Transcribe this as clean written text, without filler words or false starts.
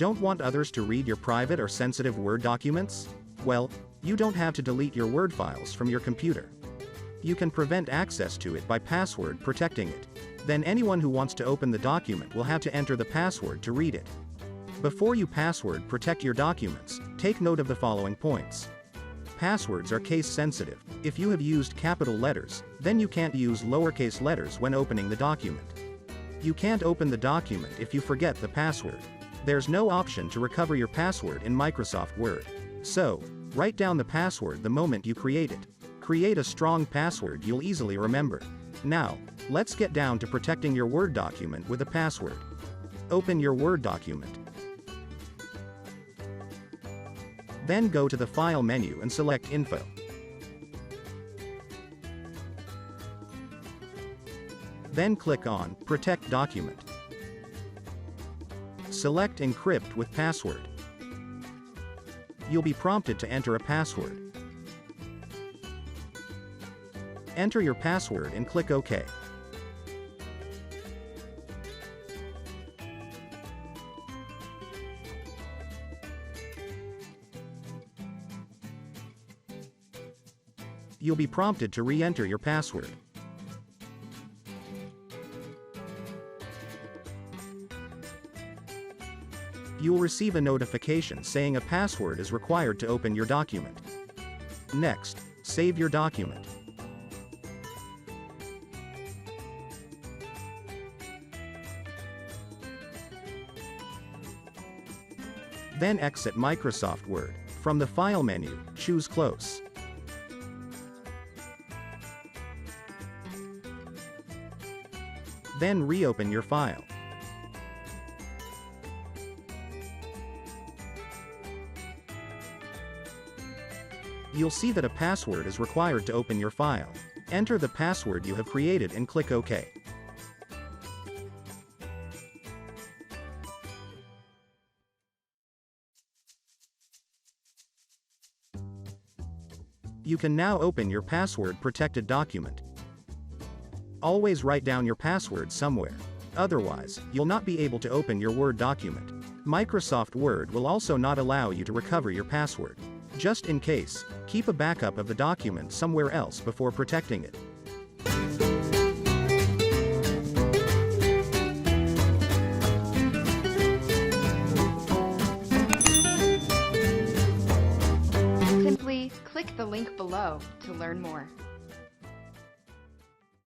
Don't want others to read your private or sensitive Word documents? Well, you don't have to delete your Word files from your computer. You can prevent access to it by password protecting it. Then anyone who wants to open the document will have to enter the password to read it. Before you password protect your documents, take note of the following points. Passwords are case sensitive. If you have used capital letters, then you can't use lowercase letters when opening the document. You can't open the document if you forget the password. There's no option to recover your password in Microsoft Word. So, write down the password the moment you create it. Create a strong password you'll easily remember. Now, let's get down to protecting your Word document with a password. Open your Word document. Then go to the File menu and select Info. Then click on Protect Document. Select Encrypt with Password. You'll be prompted to enter a password. Enter your password and click OK. You'll be prompted to re-enter your password. You'll receive a notification saying a password is required to open your document. Next, save your document. Then exit Microsoft Word. From the File menu, choose Close. Then reopen your file. You'll see that a password is required to open your file. Enter the password you have created and click OK. You can now open your password-protected document. Always write down your password somewhere. Otherwise, you'll not be able to open your Word document. Microsoft Word will also not allow you to recover your password. Just in case, keep a backup of the document somewhere else before protecting it. Simply click the link below to learn more.